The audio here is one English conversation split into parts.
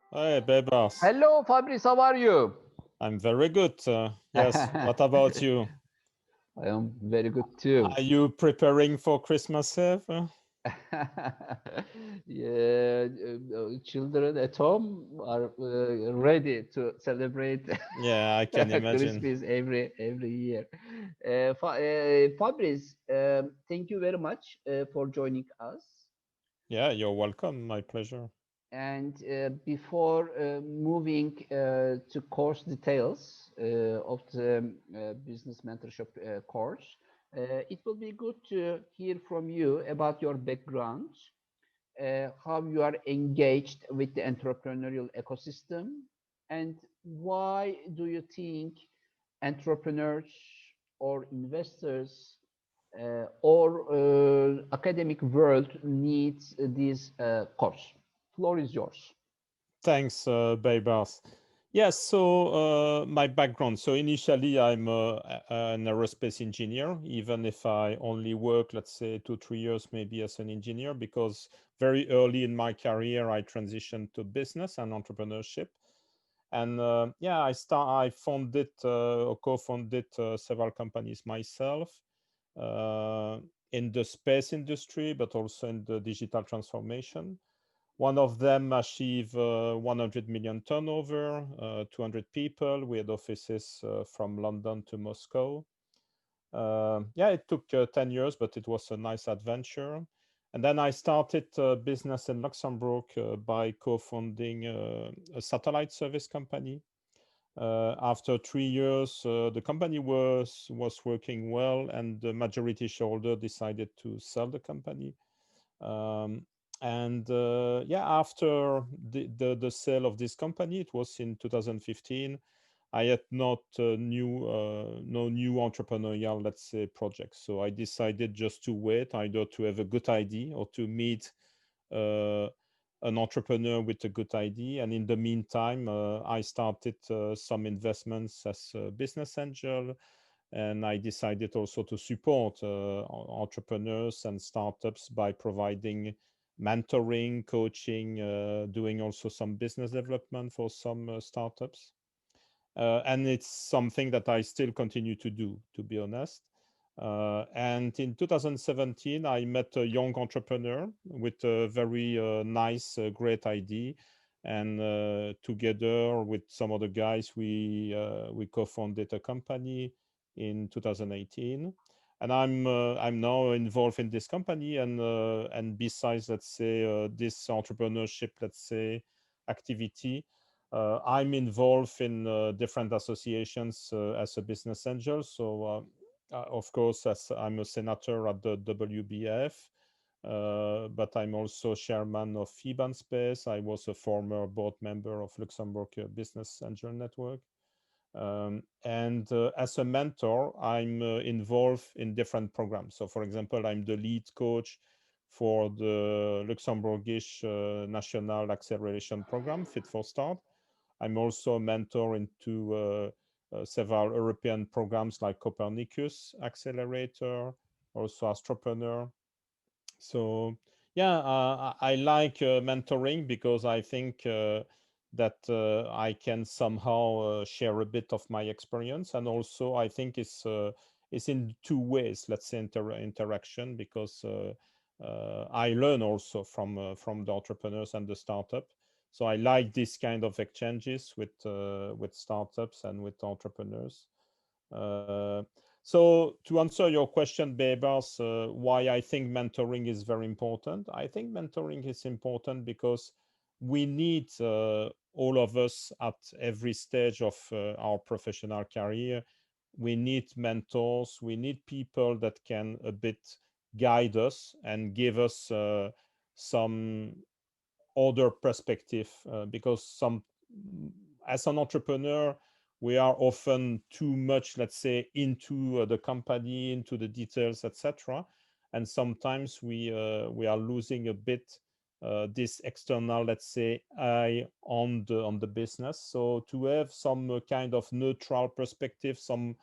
Hey, Bebas. Hello, Fabrice. How are you? I'm very good. Yes. What about you? I am very good too. Are you preparing for Christmas Eve? Yeah, children at home are ready to celebrate Yeah, I can imagine. Christmas every year. Fabrice, thank you very much for joining us. Yeah, you're welcome. My pleasure. And before moving to course details of the business mentorship course, it will be good to hear from you about your background, how you are engaged with the entrepreneurial ecosystem, and why do you think entrepreneurs or investors or academic world needs this course. Floor is yours. Thanks, Bebas. Yes, so my background. So initially, I'm an aerospace engineer, even if I only work, let's say, 2, 3 years maybe as an engineer, because very early in my career, I transitioned to business and entrepreneurship. And yeah, I founded or co-founded several companies myself uh, in the space industry, but also in the digital transformation. One of them achieved 100 million turnover, 200 people. We had offices from London to Moscow. Yeah, it took 10 years, but it was a nice adventure. And then I started business in Luxembourg by co-founding a satellite service company. After 3 years, the company was working well, and the majority shareholder decided to sell the company. Um, and yeah, after the sale of this company, it was in 2015. I had not no new entrepreneurial, let's say, projects. So I decided just to wait, either to have a good idea or to meet uh, an entrepreneur with a good idea. And in the meantime, I started some investments as a business angel, and I decided also to support entrepreneurs and startups by providing mentoring, coaching, doing also some business development for some startups. And it's something that I still continue to do, to be honest. And in 2017, I met a young entrepreneur with a very nice, great idea. And together with some other guys, we co-founded a company in 2018. And I'm now involved in this company, and besides, let's say, this entrepreneurship, let's say, activity, I'm involved in different associations as a business angel. So, of course, as I'm a senator at the WBF, but I'm also chairman of FIBAN Space. I was a former board member of Luxembourg Business Angel Network. And as a mentor, I'm involved in different programs. So, for example, I'm the lead coach for the Luxembourgish National Acceleration Program, Fit for Start. I'm also a mentor into several European programs like Copernicus Accelerator, also Astropreneur. So yeah, I like mentoring because I think that I can somehow share a bit of my experience, and also I think it's in two ways. Let's say interaction, because I learn also from the entrepreneurs and the startup. So I like this kind of exchanges with startups and with entrepreneurs. Uh, so to answer your question, Bebas, why I think mentoring is very important. I think mentoring is important because we need all of us at every stage of our professional career. We need mentors. We need people that can a bit guide us and give us some other perspective, because some as an entrepreneur, we are often too much, let's say, into the company, into the details, etc. And sometimes we are losing a bit this external, let's say, eye on the business. So to have some kind of neutral perspective, some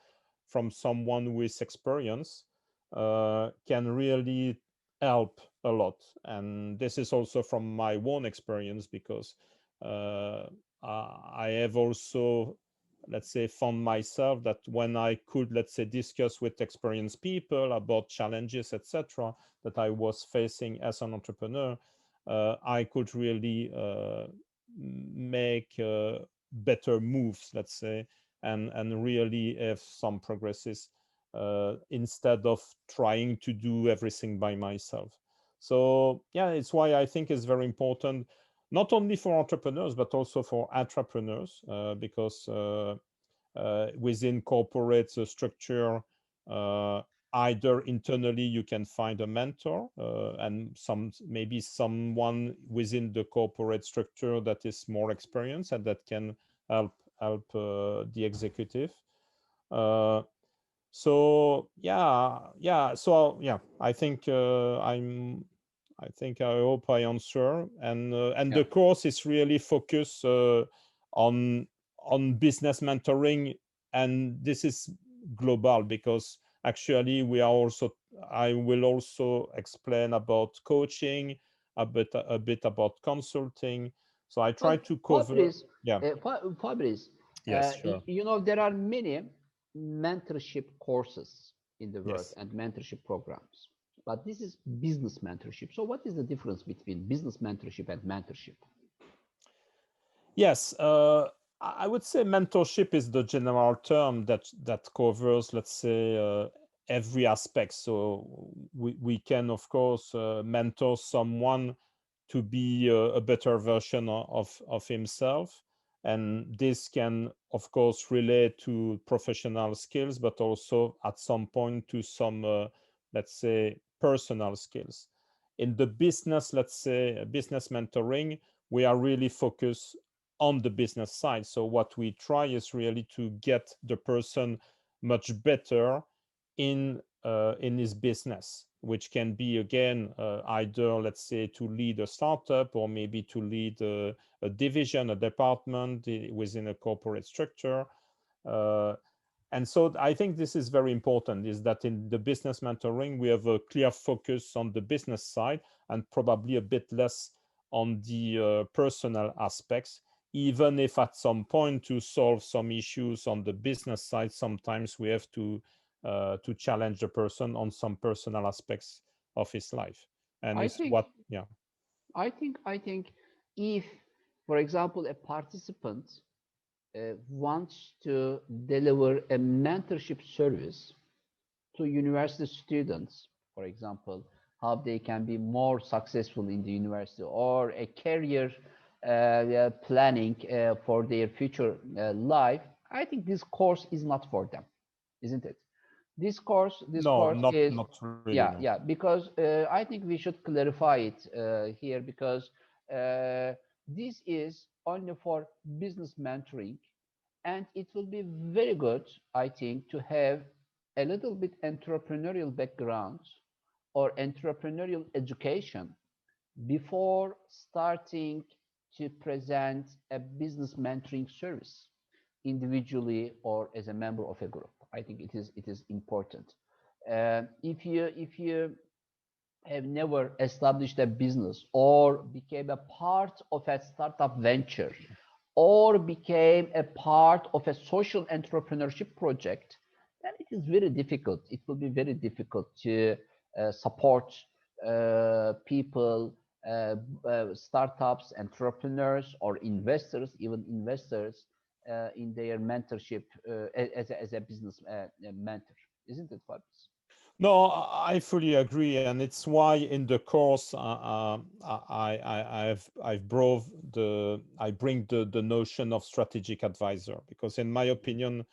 from someone with experience, can really help a lot. And this is also from my own experience, because uh, I have also, let's say, found myself that when I could, let's say, discuss with experienced people about challenges, etc., that I was facing as an entrepreneur, I could really make better moves, let's say, and really have some progresses instead of trying to do everything by myself. So yeah, it's why I think it's very important, not only for entrepreneurs but also for entrepreneurs, because within corporate structure, uh, either internally you can find a mentor, and maybe someone within the corporate structure that is more experienced and that can help the executive. Uh, so yeah, I think I hope I answer. And Yeah. the course is really focused on business mentoring, and this is global because actually we are also, I will also explain about coaching, a bit about consulting. So I try But to cover. Fabrice, Yeah. Fabrice, Yes, sure. there are many mentorship courses in the world Yes. and mentorship programs. But this is business mentorship. So what is the difference between business mentorship and mentorship? Yes, I would say mentorship is the general term that covers, let's say, every aspect. So we can, of course, mentor someone to be a better version of himself, and this can, of course, relate to professional skills, but also at some point to some, let's say, personal skills. In the business, let's say, business mentoring, we are really focused on the business side. So what we try is really to get the person much better in his business, which can be again either, let's say, to lead a startup or maybe to lead a division, a department within a corporate structure. Uh, and so I think this is very important, is that in the business mentoring we have a clear focus on the business side and probably a bit less on the personal aspects, even if at some point to solve some issues on the business side sometimes we have to challenge the person on some personal aspects of his life. And I it's think, what, yeah. I think if, for example, a participant wants to deliver a mentorship service to university students, for example, how they can be more successful in the university, or a career planning for their future life, I think this course is not for them, isn't it? This No, course not is, not really, no. yeah, because I think we should clarify it here, because this is only for business mentoring, and it will be very good, I think, to have a little bit entrepreneurial background or entrepreneurial education before starting to present a business mentoring service individually or as a member of a group. I think it is important. If you have never established a business or became a part of a startup venture or became a part of a social entrepreneurship project, then it is very difficult. It will be very difficult to support people, startups, entrepreneurs, or investors, even investors, in their mentorship as a business mentor. Isn't it, Fabrice? No, I fully agree, and it's why in the course I bring the notion of strategic advisor, because in my opinion,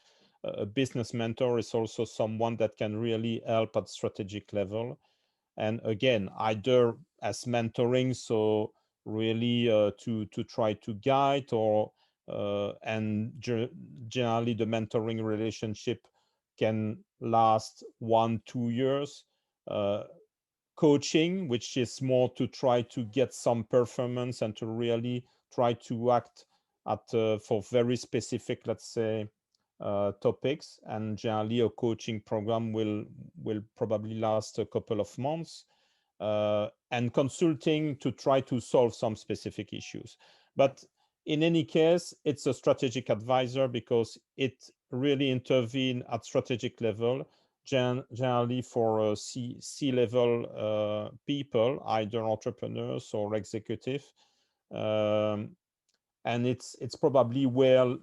a business mentor is also someone that can really help at strategic level, and again, either as mentoring, so really to try to guide, or generally the mentoring relationship can last 1-2 years. uh, Coaching, which is more to try to get some performance and to really try to act at for very specific, let's say, topics. And generally, a coaching program will probably last a couple of months. And consulting to try to solve some specific issues. But in any case, it's a strategic advisor because it really intervene at strategic level, generally for C level people, either entrepreneurs or executive. Um, and it's probably where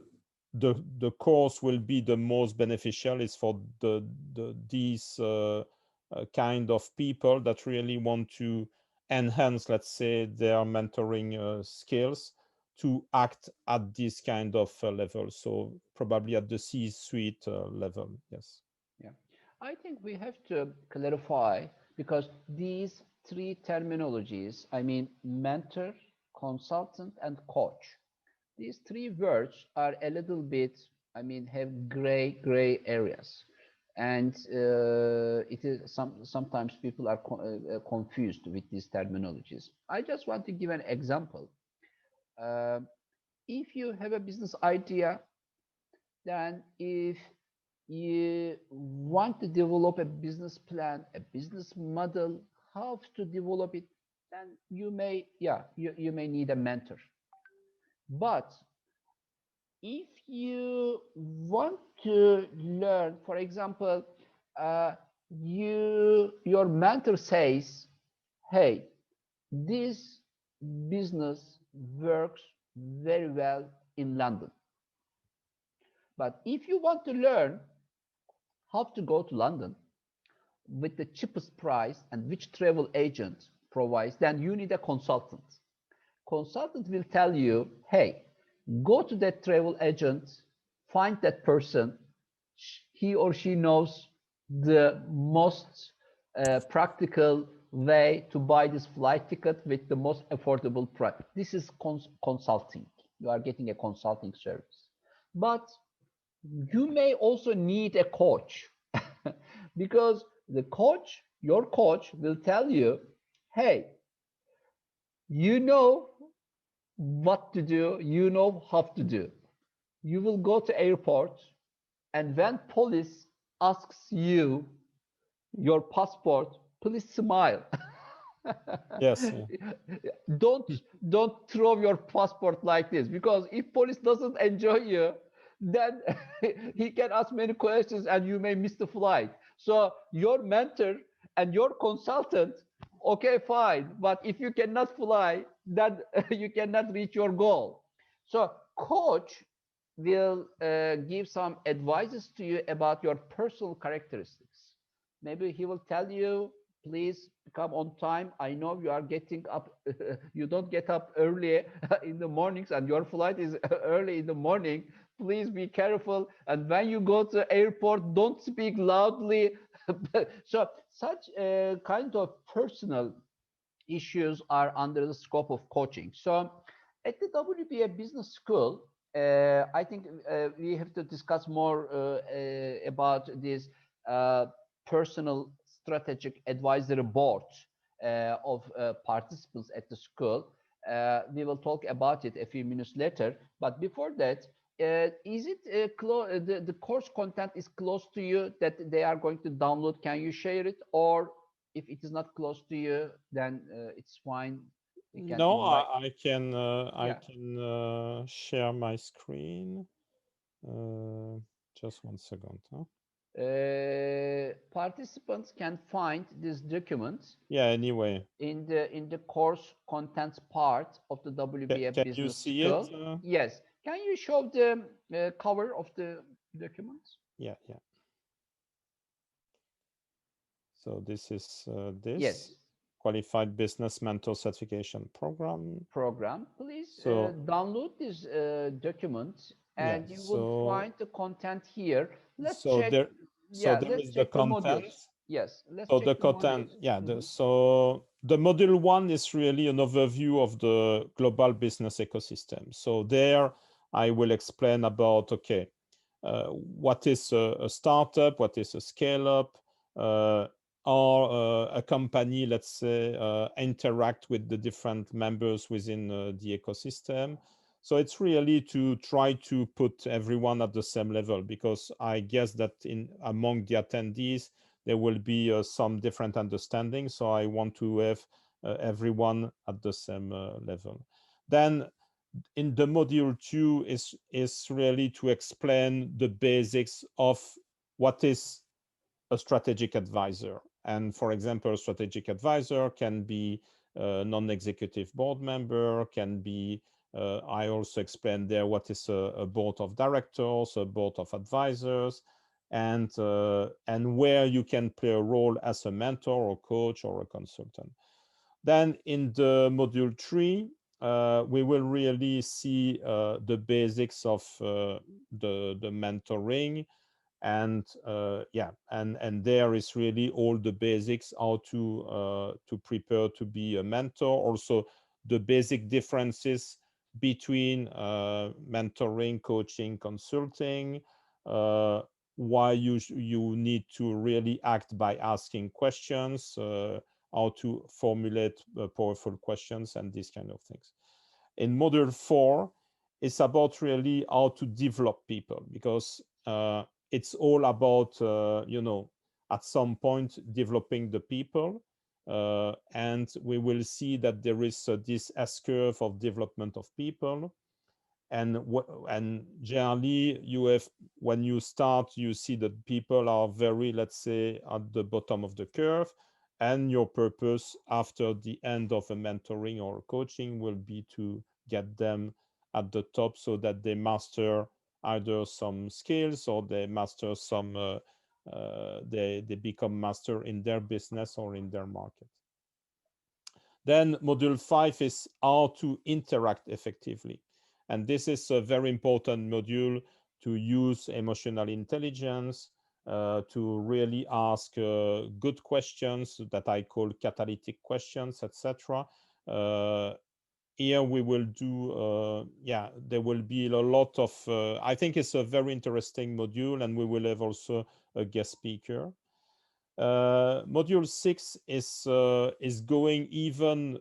the course will be the most beneficial is for these kind of people that really want to enhance, let's say, their mentoring skills to act at this kind of level. So probably at the C-suite level. Yes. Yeah. I think we have to clarify because these three terminologies, I mean mentor, consultant, and coach, these three words are a little bit, I mean, have gray areas. And it is sometimes people are confused with these terminologies. I just want to give an example. Uh, if you have a business idea, then if you want to develop a business plan, a business model, how to develop it, then you may, yeah, you may need a mentor. But if you want to learn, for example, uh, your mentor says, hey, this business works very well in London. But if you want to learn how to go to London with the cheapest price and which travel agent provides, then you need a consultant. Consultant will tell you, hey, go to that travel agent, find that person. He or she knows the most practical way to buy this flight ticket with the most affordable price. This is consulting. You are getting a consulting service. But you may also need a coach because the coach, your coach, will tell you, hey, you know what to do, you know how to do. You will go to airport, and when police asks you your passport, please smile. Yes. Yeah. don't don't throw your passport like this, because if police doesn't enjoy you, then he can ask many questions and you may miss the flight. So your mentor and your consultant, okay, fine, but if you cannot fly, then you cannot reach your goal. So coach will give some advices to you about your personal characteristics. Maybe he will tell you, please come on time. I know you are getting up, you don't get up early in the mornings and your flight is early in the morning. Please be careful. And when you go to airport, don't speak loudly. So such kind of personal issues are under the scope of coaching. So at the WBA Business School, I think we have to discuss more about this personal strategic advisory board of participants at the school. We will talk about it a few minutes later. But before that, is it the course content is close to you that they are going to download? Can you share it? Or if it is not close to you, then it's fine. We can No, invite. I Yeah. can share my screen. Just 1 second. Huh? Participants can find this document Yeah. Anyway, in the course contents part of the WBA can you Business see it? School. Yes. Can you show the cover of the document? Yeah. Yeah. So this is this Yes. qualified business mentor certification program. Program. Please So download this document yeah. and you will find the content here. Let's So check. there so Yeah, there let's is the check the content. modules. Yes, let's So the check the content, modules. yeah. Mhm. So the module one is really an overview of the global business ecosystem. So there I will explain about, okay, what is a startup, what is a scale up, or a company, let's say, interact with the different members within the ecosystem. So it's really to try to put everyone at the same level, because I guess that in among the attendees there will be some different understanding. So I want to have everyone at the same level. Then in the module 2 is really to explain the basics of what is a strategic advisor. And for example, a strategic advisor can be a non-executive board member, can be, I also explained there what is a board of directors, a board of advisors, and where you can play a role as a mentor or coach or a consultant. Then in the module 3, we will really see the basics of the mentoring, and yeah, and there is really all the basics how to prepare to be a mentor. Also, the basic differences between mentoring, coaching, consulting, uh, why you need to really act by asking questions, how to formulate powerful questions, and these kind of things. In module 4, it's about really how to develop people, because it's all about at some point developing the people, and we will see that there is this S curve of development of people. And generally, you have, when you start, you see that people are very, let's say, at the bottom of the curve, and your purpose after the end of a mentoring or coaching will be to get them at the top, so that they master either some skills, or they master some they become master in their business or in their market. Then module 5 is how to interact effectively. And this is a very important module, to use emotional intelligence, to really ask good questions that I call catalytic questions, etc. Here we will do, yeah, there will be a lot of, I think it's a very interesting module, and we will have also a guest speaker. Module 6 is going even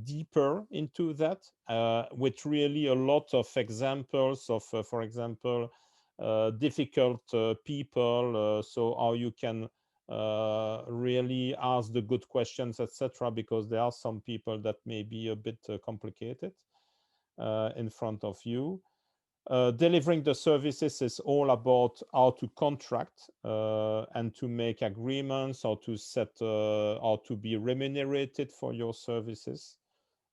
deeper into that, with really a lot of examples of, for example, difficult people. So how you can really ask the good questions, etc. Because there are some people that may be a bit complicated in front of you. Delivering the services is all about how to contract and to make agreements, how to set, how to be remunerated for your services.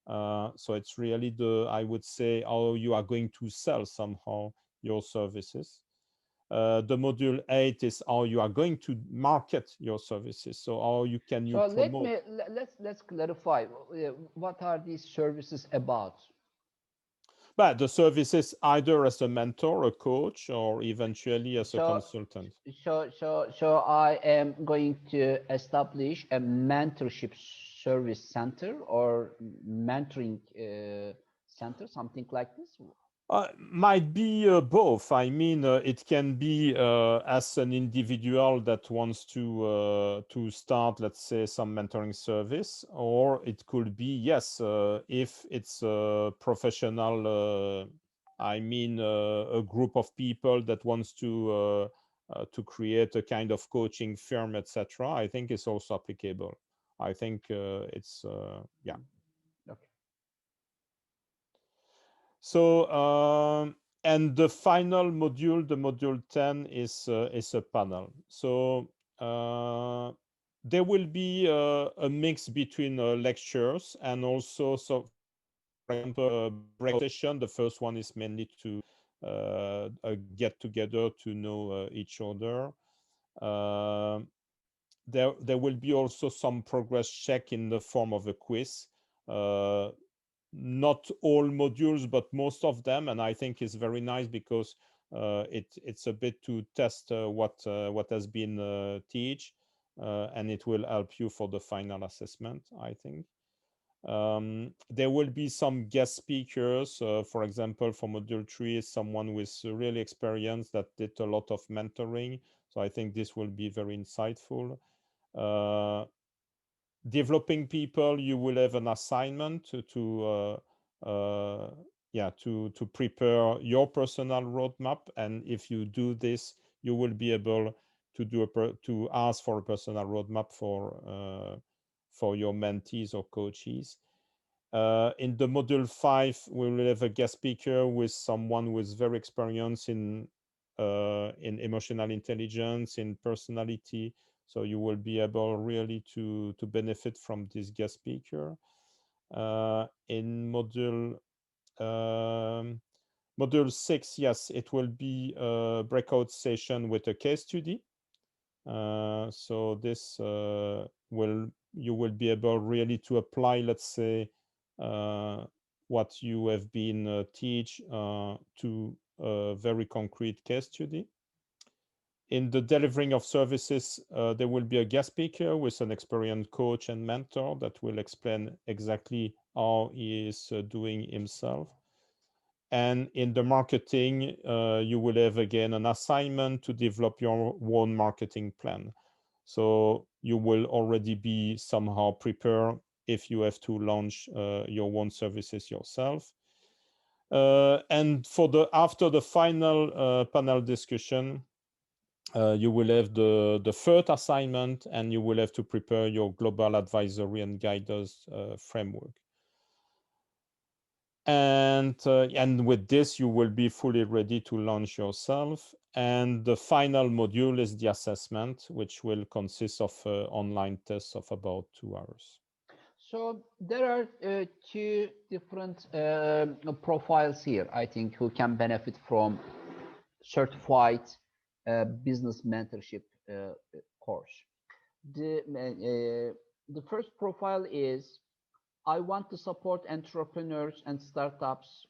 So it's really I would say, how you are going to sell somehow your services. The module 8 is how you are going to market your services. So how you So let promote. me let's clarify what are these services about. But the services either as a mentor, a coach, or eventually as a So consultant. so I am going to establish a mentorship service center or mentoring center, something like this. Might be both. I mean, it can be as an individual that wants to start, let's say, some mentoring service, or it could be, yes, if it's a professional. I mean, a group of people that wants to create a kind of coaching firm, etc. I think it's also applicable. I think it's yeah. Okay. So, and the final module, the module 10, is a panel. So there will be a mix between lectures and also, so for example, break session. The first one is mainly to get together to know each other. Uh, there will be also some progress check in the form of a quiz. Uh, Not all modules, but most of them, and I think it's very nice, because it's a bit to test what has been teach, and it will help you for the final assessment, I think. There will be some guest speakers. For example, for module 3, someone with really experience that did a lot of mentoring. So I think this will be very insightful. Uh, Developing people, you will have an assignment yeah, to prepare your personal roadmap, and if you do this, you will be able to to ask for a personal roadmap for your mentees or coaches. In the module 5, we will have a guest speaker with someone who is very experienced in emotional intelligence, in personality. So you will be able really to benefit from this guest speaker. In module 6, yes, it will be a breakout session with a case study. So this you will be able really to apply, let's say, what you have been teach to a very concrete case study. In the delivering of services, there will be a guest speaker with an experienced coach and mentor that will explain exactly how he is doing himself. And in the marketing, you will have again an assignment to develop your own marketing plan. So you will already be somehow prepared if you have to launch your own services yourself. And for after the final panel discussion, you will have the third assignment, and you will have to prepare your global advisory and guidance framework. And with this, you will be fully ready to launch yourself. And the final module is the assessment, which will consist of online tests of about 2 hours. So there are two different profiles here, I think, who can benefit from certified business mentorship course. The first profile is, I want to support entrepreneurs and startups.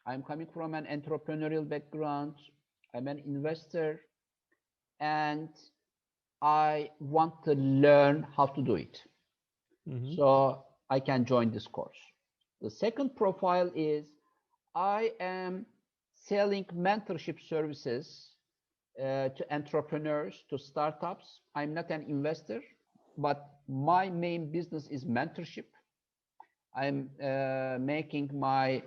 I'm coming from an entrepreneurial background. I'm an investor, and I want to learn how to do it. So I can join this course. The second profile is, I am selling mentorship services to entrepreneurs, to startups. I'm not an investor, but my main business is mentorship. I'm making my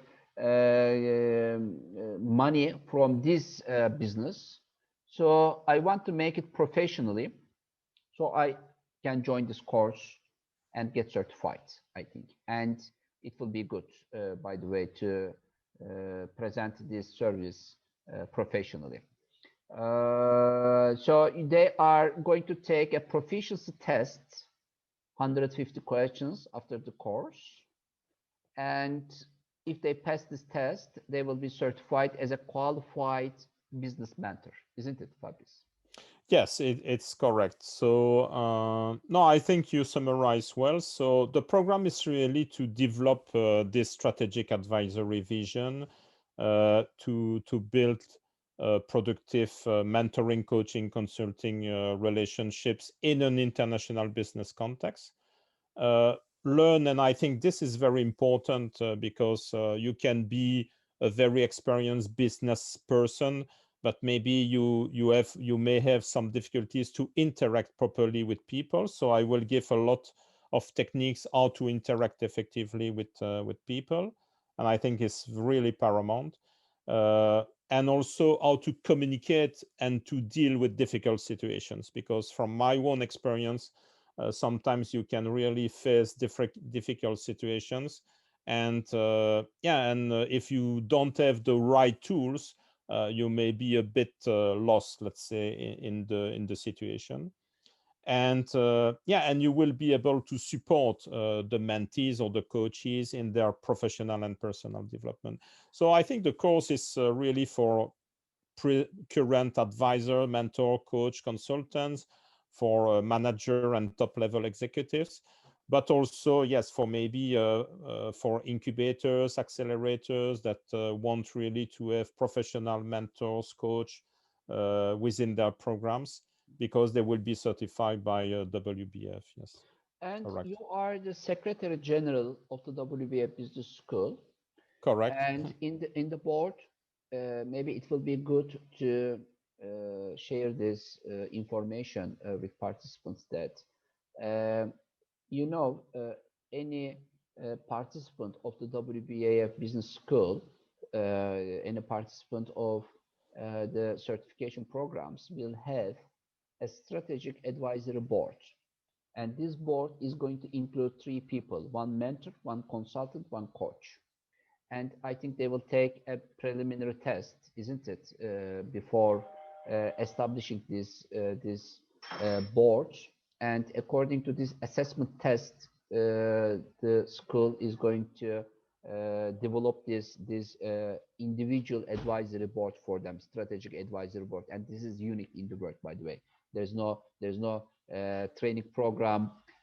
money from this business. So I want to make it professionally. So I can join this course and get certified, I think. And it will be good, by the way, to present this service professionally. So they are going to take a proficiency test, 150 questions after the course. And if they pass this test, they will be certified as a qualified business mentor. Isn't it, Fabrice? Yes, it's correct. So no, I think you summarize well. So the program is really to develop this strategic advisory vision, to build productive mentoring, coaching, consulting relationships in an international business context. Learn, and I think this is very important because you can be a very experienced business person, but maybe you may have some difficulties to interact properly with people. So I will give a lot of techniques how to interact effectively with people, and I think it's really paramount. And also how to communicate and to deal with difficult situations, because from my own experience, sometimes you can really face difficult situations, and if you don't have the right tools, you may be a bit lost, let's say, in the situation. And and you will be able to support the mentees or the coaches in their professional and personal development. So I think the course is really for current advisor, mentor, coach, consultants, for manager and top level executives, but also, yes, for maybe for incubators, accelerators that want really to have professional mentors, coach within their programs, because they will be certified by WBF. Yes, And correct. you are the Secretary General of the WBA Business School. Correct. And in the board, maybe it will be good to share this information with participants that uh, you know any participant of the WBAF Business School, any participant of the certification programs will have a strategic advisory board. And this board is going to include three people: one mentor, one consultant, one coach. And I think they will take a preliminary test, isn't it, before establishing this board. And according to this assessment test, the school is going to develop this individual advisory board for them, strategic advisory board. And this is unique in the world, by the way. There's no training program,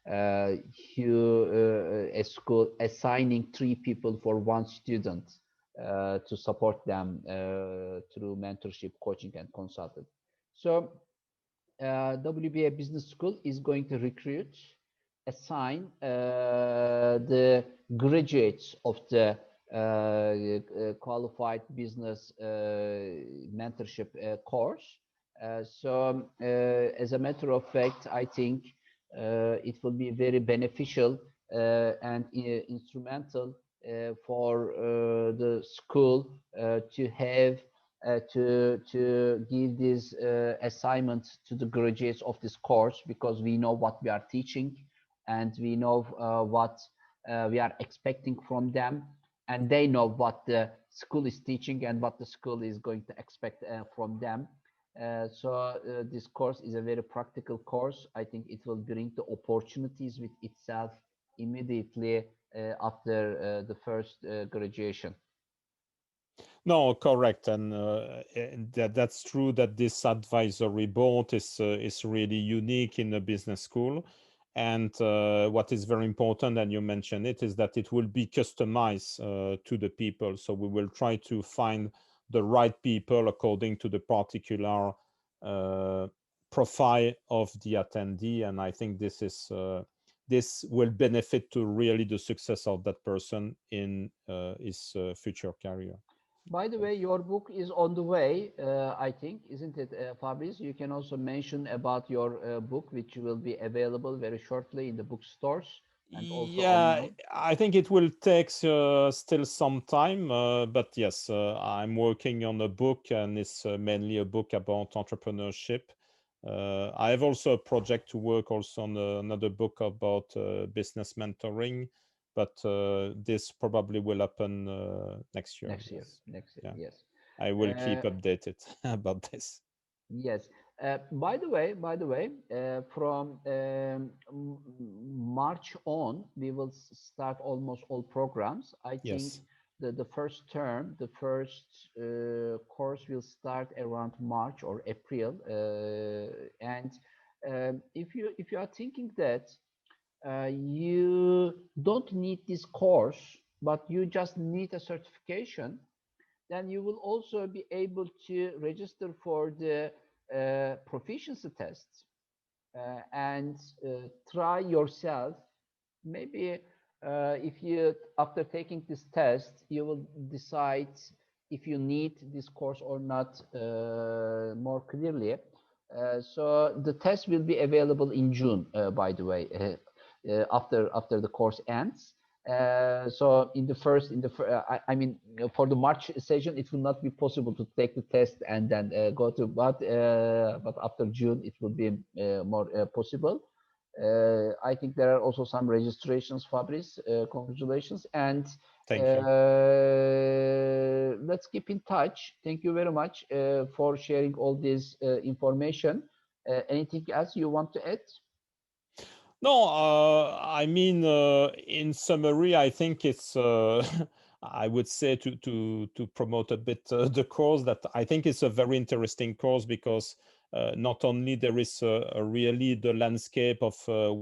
a school assigning three people for one student to support them through mentorship, coaching, and consulting. So WBA Business School is going to recruit, assign the graduates of the qualified business mentorship course. As a matter of fact, I think it will be very beneficial and instrumental for the school to have to give this assignment to the graduates of this course, because we know what we are teaching and we know what we are expecting from them, and they know what the school is teaching and what the school is going to expect from them. This course is a very practical course. I think it will bring the opportunities with itself immediately after the first graduation. No, correct, and that's true that this advisory board is really unique in a business school, and what is very important, and you mentioned it, is that it will be customized to the people. So we will try to find the right people according to the particular profile of the attendee, and I think this will benefit to really the success of that person in his future career. By the way, your book is on the way, I think, isn't it, Fabrice? You can also mention about your book, which will be available very shortly in the bookstores and also Yeah, online. I think it will take still some time, but yes, I'm working on a book, and it's mainly a book about entrepreneurship. I have also a project to work also on another book about business mentoring, but this probably will happen next year. Next year, Yes, next year, yeah, yes. I will keep Uh, updated about this. Yes. By the way, from March on, we will start almost all programs. I think Yes. the first term, the first course will start around March or April. And if you are thinking that you don't need this course, but you just need a certification, then you will also be able to register for the proficiency tests and try yourself. Maybe if you, after taking this test, you will decide if you need this course or not more clearly. So the test will be available in June, by the way, after the course ends. So I mean, for the March session, it will not be possible to take the test and then go to, but after June, it will be more possible. I think there are also some registrations, Fabrice. Congratulations, and Thank you. let's keep in touch. Thank you very much for sharing all this information. Anything else you want to add? No, I mean, in summary, I think it's, I would say to promote a bit the course, that I think it's a very interesting course, because not only there is really the landscape of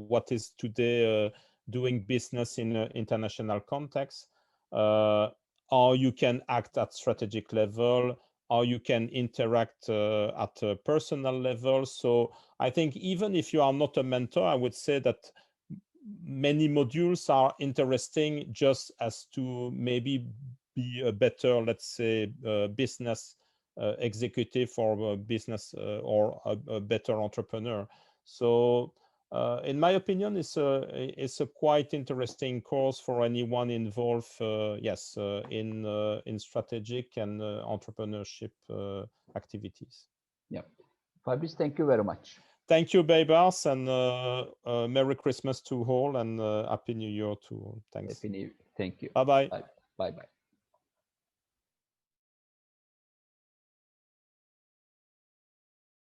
what is today doing business in an international context, how you can act at strategic level, how you can interact at a personal level. So I think even if you are not a mentor, I would say that many modules are interesting just as to maybe be a better, let's say, business executive, or a business or a better entrepreneur. So in my opinion, it's a quite interesting course for anyone involved, yes, in strategic and entrepreneurship activities. Yeah. Fabrice, thank you very much. Thank you, Baybars, and Merry Christmas to all, and Happy New Year to all. Thanks. Thank you. Bye-bye. Bye bye.